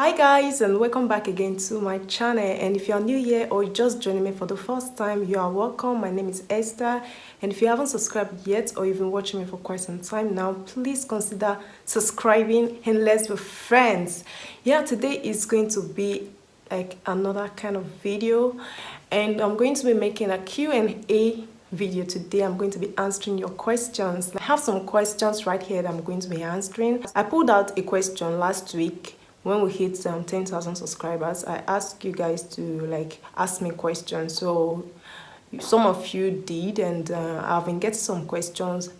Hi guys, and welcome back again to my channel. And if you're new here or you're just joining me for the first time, you are welcome. My name is Esther, and if you haven't subscribed yet or you've been watching me for quite some time now, please consider subscribing and let's be friends. Yeah, today is going to be like another kind of video, and I'm going to be making a Q&A video today. I'm going to be answering your questions. I have some questions right here that I'm going to be answering. I pulled out a question last week when we hit 10,000 subscribers. I asked you guys to ask me questions, so some of you did, and I've been getting some questions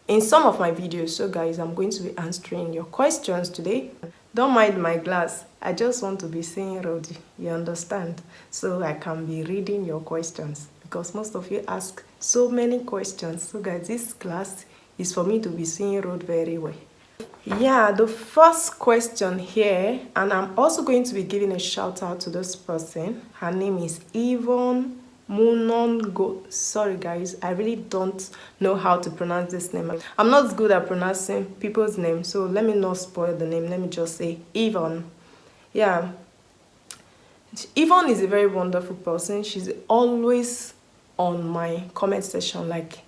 in some of my videos. So guys, I'm going to be answering your questions today. Don't mind my glass, I just want to be seeing road, you understand, so I can be reading your questions because most of you ask so many questions. So guys, this class is for me to be seeing road very well. Yeah, the first question here, and I'm also going to be giving a shout out to this person. Her name is Yvonne Munongo. Sorry guys, I really don't know how to pronounce this name. I'm not good at pronouncing people's names, so let me not spoil the name. Let me just say Yvonne. Yeah, Yvonne is a very wonderful person. She's always on my comment section. Like,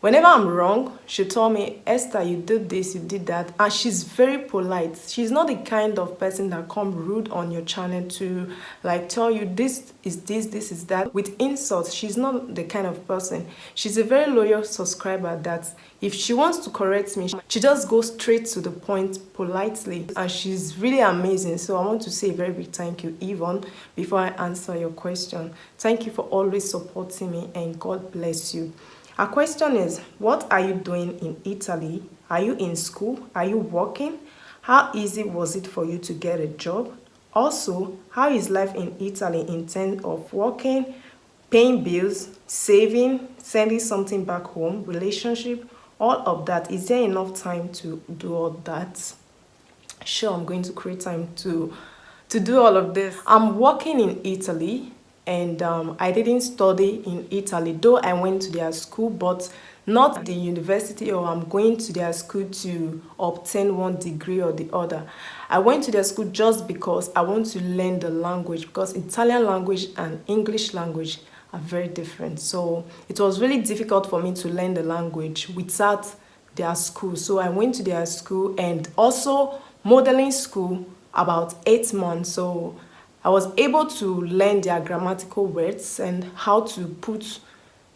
whenever I'm wrong, she'll tell me, Esther, you did this, you did that. And she's very polite. She's not the kind of person that come rude on your channel to tell you this is this, this is that with insults. She's not the kind of person. She's a very loyal subscriber that if she wants to correct me, she just goes straight to the point politely. And she's really amazing. So I want to say a very big thank you, Yvonne, before I answer your question. Thank you for always supporting me, and God bless you. Our question is, what are you doing in Italy? Are you in school? Are you working? How easy was it for you to get a job? Also, how is life in Italy in terms of working, paying bills, saving, sending something back home, relationship, all of that? Is there enough time to do all that? Sure, I'm going to create time to do all of this. I'm working in Italy. And I didn't study in Italy, though I went to their school, but not the university, or I'm going to their school to obtain one degree or the other. I went to their school just because I want to learn the language, because Italian language and English language are very different. So it was really difficult for me to learn the language without their school. So I went to their school, and also modeling school about 8 months. So I was able to learn their grammatical words and how to put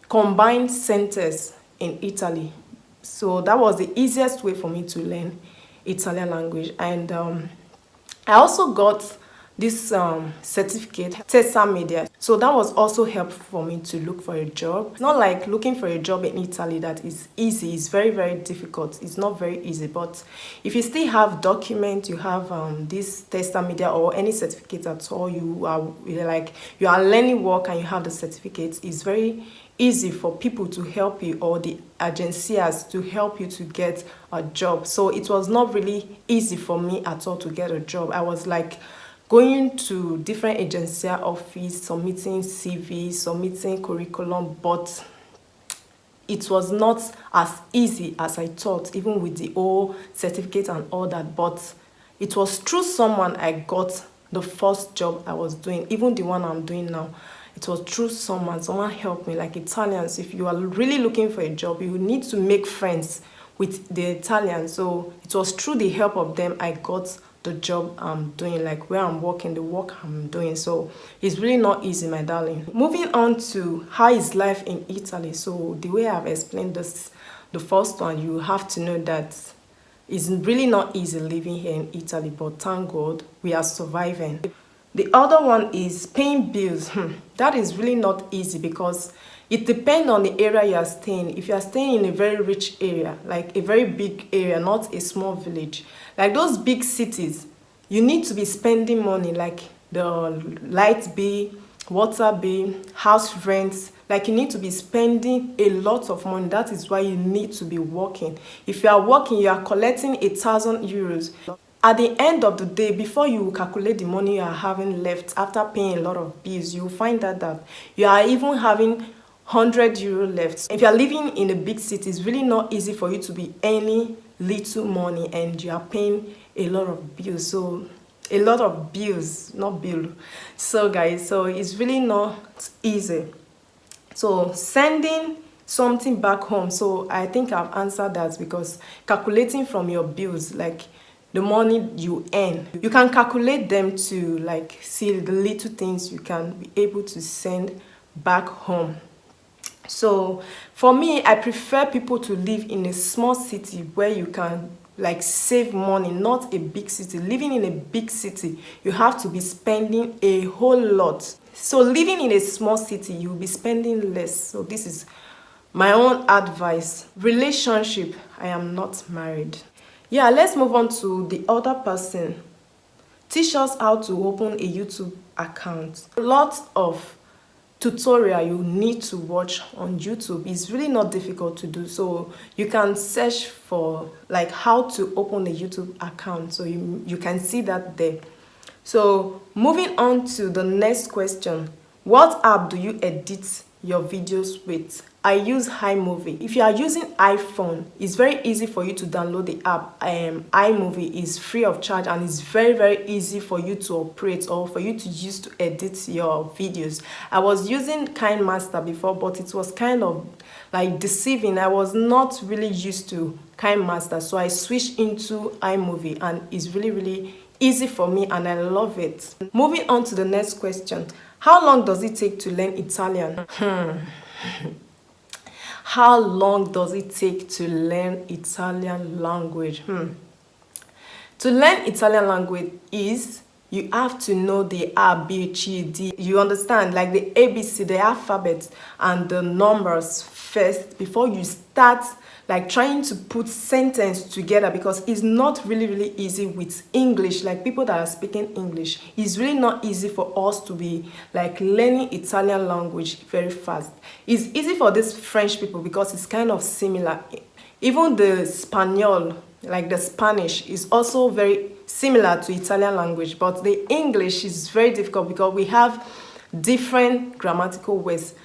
combined sentences in Italy. So that was the easiest way for me to learn Italian language. And I also got this certificate, Esther Modella. So that was also helpful for me to look for a job. It's not like looking for a job in Italy that is easy. It's very, very difficult. It's not very easy. But if you still have documents, you have this Esther Modella or any certificate at all, you are learning work and you have the certificate, it's very easy for people to help you, or the agencies to help you to get a job. So it was not really easy for me at all to get a job. I was going to different agency office, submitting CV, submitting curriculum, but it was not as easy as I thought, even with the old certificate and all that. But it was through someone I got the first job I was doing, even the one I'm doing now. It was through someone helped me. Like Italians, if you are really looking for a job, you need to make friends with the Italians. So it was through the help of them I got the job I'm doing, like where I'm working, the work I'm doing. So it's really not easy, my darling. Moving on to how is life in Italy. So the way I've explained this, the first one, you have to know that it's really not easy living here in Italy, but thank God we are surviving. The other one is paying bills. That is really not easy because it depends on the area you are staying. If you are staying in a very rich area, like a very big area, not a small village, like those big cities, you need to be spending money, like the light bill, water bill, house rents. Like you need to be spending a lot of money. That is why you need to be working. If you are working, you are collecting 1,000 euros. At the end of the day, before you calculate the money you are having left after paying a lot of bills, you will find out that you are even having 100 euro left. If you are living in a big city, it's really not easy for you to be earning little money and you are paying a lot of bills. So a lot of bills, not bill. So guys, so it's really not easy. So sending something back home, so I think I've answered that, because calculating from your bills, like the money you earn, you can calculate them to like see the little things you can be able to send back home. So for me, I prefer people to live in a small city where you can like save money, not a big city. Living in a big city, you have to be spending a whole lot. So living in a small city, you'll be spending less. So this is my own advice. Relationship, I am not married. Yeah, let's move on to the other person. Teach us how to open a YouTube account. A lot of tutorial you need to watch on YouTube. Is really not difficult to do. So you can search for like how to open a YouTube account. So you can see that there. So moving on to the next question. What app do you edit your videos with? I use iMovie. If you are using iPhone, it's very easy for you to download the app. iMovie is free of charge and it's very easy for you to operate or for you to use to edit your videos. I was using KineMaster before, but it was kind of like deceiving. I was not really used to KineMaster, so I switched into iMovie and it's really easy for me and I love it. Moving on to the next question. How long does it take to learn Italian? How long does it take to learn Italian language? To learn Italian language is you have to know the A, B, C, D. You understand, like the ABC, the alphabet and the numbers first before you start like trying to put sentence together, because it's not really easy with English. Like people that are speaking English, it's really not easy for us to be like learning Italian language very fast. It's easy for these French people because it's kind of similar. Even the Spanish, like the Spanish, is also very similar to Italian language, but the English is very difficult because we have different grammatical words.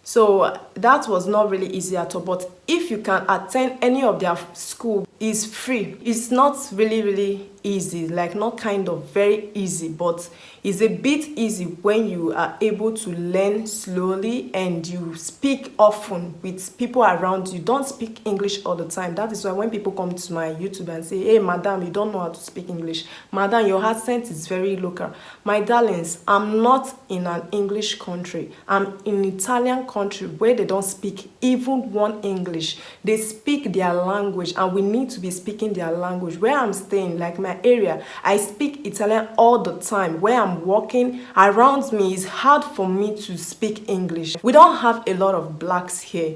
So that was not really easy at all. But if you can attend any of their school, it's free. It's not really easy, like not kind of very easy, but it's a bit easy when you are able to learn slowly and you speak often with people around you. Don't speak English all the time. That is why when people come to my YouTube and say, hey madam, you don't know how to speak English, madam, your accent is very local. My darlings, I'm not in an English country. I'm in Italian country where they don't speak even one English. They speak their language and we need to be speaking their language. Where I'm staying, like my area, I speak Italian all the time. Where I'm walking around me, it's hard for me to speak English. We don't have a lot of blacks here.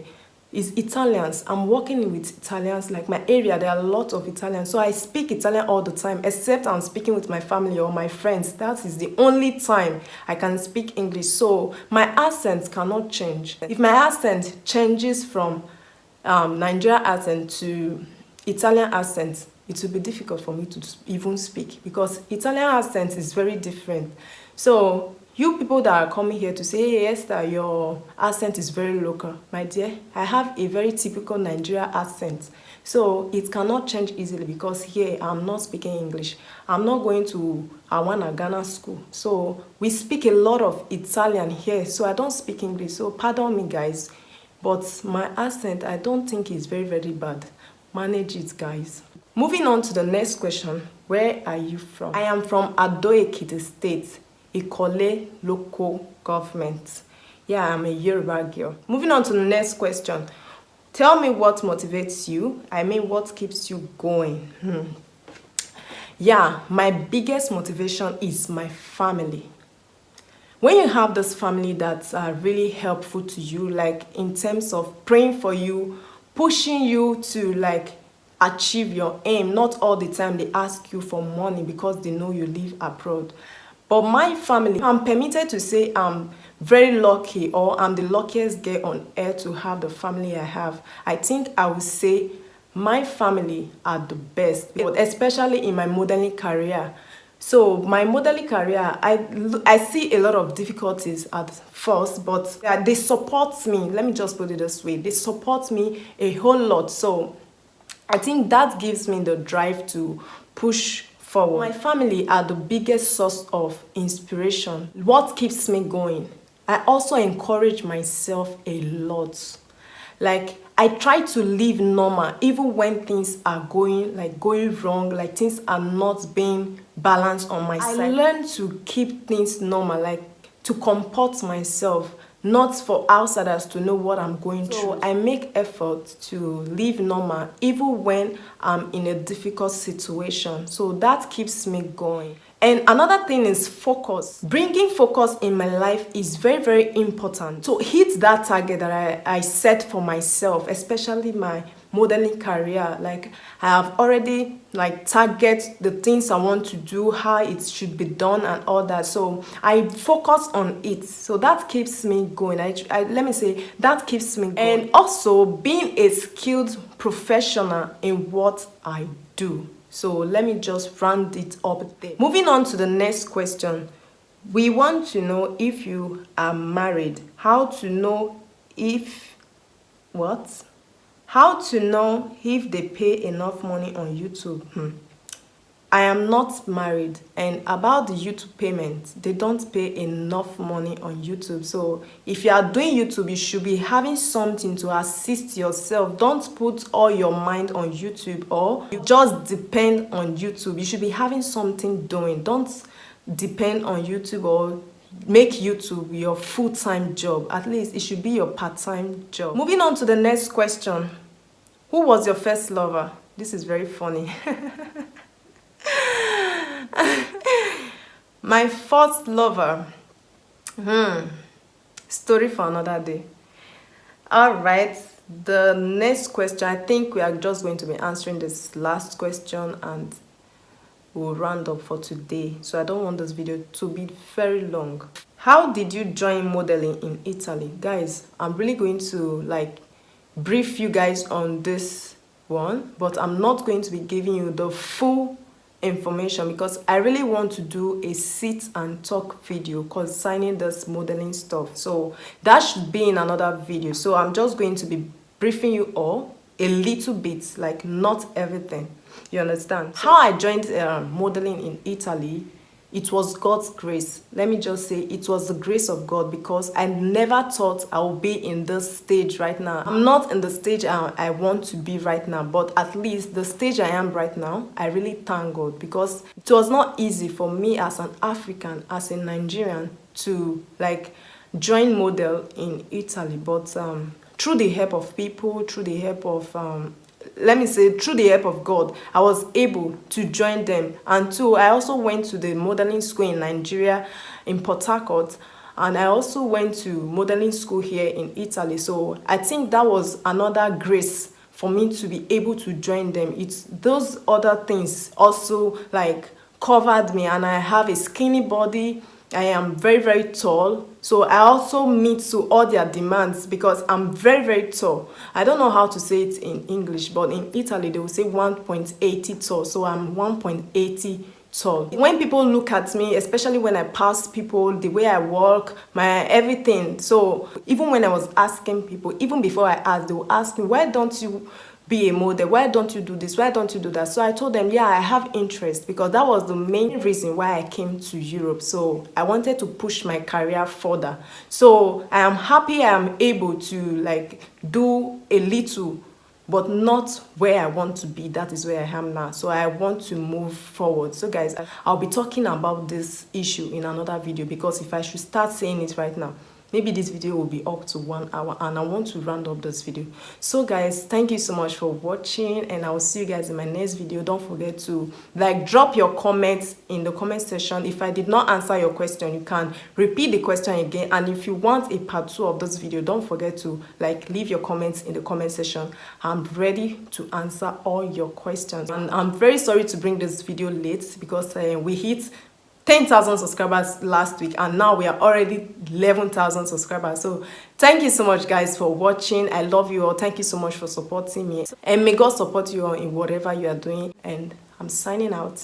It's Italians. I'm working with Italians. Like my area, there are a lot of Italians. So I speak Italian all the time, except I'm speaking with my family or my friends. That is the only time I can speak English. So my accent cannot change. If my accent changes from Nigerian accent to Italian accent, it will be difficult for me to even speak because Italian accent is very different. So you people that are coming here to say, hey Esther, your accent is very local. My dear, I have a very typical Nigerian accent. So it cannot change easily because here I'm not speaking English. I'm not going to Awana Ghana school. So we speak a lot of Italian here. So I don't speak English. So pardon me guys. But my accent, I don't think is very bad. Manage it, guys. Moving on to the next question. Where are you from? I am from Ado-Ekiti State, Ikole local government. Yeah, I'm a Yoruba girl. Moving on to the next question. Tell me what motivates you. I mean, what keeps you going? Yeah, my biggest motivation is my family. When you have this family that's really helpful to you, like in terms of praying for you, pushing you to like achieve your aim, not all the time they ask you for money because they know you live abroad. But my family, I'm permitted to say I'm very lucky, or I'm the luckiest girl on earth to have the family I have. I think I would say my family are the best, especially in my modeling career. So my modeling career, I see a lot of difficulties at first, but they support me. Let me just put it this way. They support me a whole lot. So I think that gives me the drive to push forward. My family are the biggest source of inspiration, what keeps me going. I also encourage myself a lot. Like, I try to live normal even when things are going wrong, like things are not being balanced on my side. I learn to keep things normal, like to comport myself, not for outsiders to know what I'm going through. So I make effort to live normal even when I'm in a difficult situation. So that keeps me going. And another thing is focus. Bringing focus in my life is very, very important to hit that target that I set for myself, especially my modeling career. Like, I have already target the things I want to do, how it should be done and all that. So I focus on it. So that keeps me going. Let me say that keeps me going. And also being a skilled professional in what I do. So let me just round it up there. Moving on to the next question. We want to know if you are married. How to know if what? How to know if they pay enough money on YouTube? I am not married, and about the YouTube payment, they don't pay enough money on YouTube. So if you are doing YouTube, you should be having something to assist yourself. Don't put all your mind on YouTube or you just depend on YouTube. You should be having something doing. Don't depend on YouTube or make YouTube your full-time job. At least it should be your part-time job. Moving on to the next question. Who was your first lover? This is very funny. My first lover. Story for another day. Alright, the next question. I think we are just going to be answering this last question and we'll round up for today. So I don't want this video to be very long. How did you join modeling in Italy? Guys, I'm really going to brief you guys on this one, but I'm not going to be giving you the full information because I really want to do a sit and talk video concerning this modeling stuff. So that should be in another video. So I'm just going to be briefing you all a little bit, like not everything. You understand? How I joined modeling in Italy, it was God's grace. Let me just say it was the grace of God because I never thought I would be in this stage right now. I'm not in the stage I want to be right now, but at least the stage I am right now, I really thank God because it was not easy for me as an African, as a Nigerian to join model in Italy. But through the help of people, through the help of let me say through the help of God, I was able to join them. And two, I also went to the modeling school in Nigeria, in Port Harcourt, and I also went to modeling school here in Italy. So I think that was another grace for me to be able to join them. It's those other things also covered me, and I have a skinny body. I am very, very tall. So I also meet to all their demands because I'm very, very tall. I don't know how to say it in English, but in Italy they will say 1.80 tall. So I'm 1.80 tall. When people look at me, especially when I pass people, the way I walk, my everything. So even when I was asking people, even before I asked, they will ask me, why don't you be a model? Why don't you do this? Why don't you do that? So I told them, yeah, I have interest because that was the main reason why I came to Europe. So I wanted to push my career further. So I am happy I am able to do a little, but not where I want to be. That is where I am now. So I want to move forward. So guys, I'll be talking about this issue in another video because if I should start saying it right now, maybe this video will be up to 1 hour and I want to round up this video. So guys, thank you so much for watching and I will see you guys in my next video. Don't forget to drop your comments in the comment section. If I did not answer your question, you can repeat the question again. And if you want a part 2 of this video, don't forget to leave your comments in the comment section. I'm ready to answer all your questions. And I'm very sorry to bring this video late because we hit 10,000 subscribers last week and now we are already 11,000 subscribers. So thank you so much guys for watching. I love you all. Thank you so much for supporting me and may God support you all in whatever you are doing, and I'm signing out.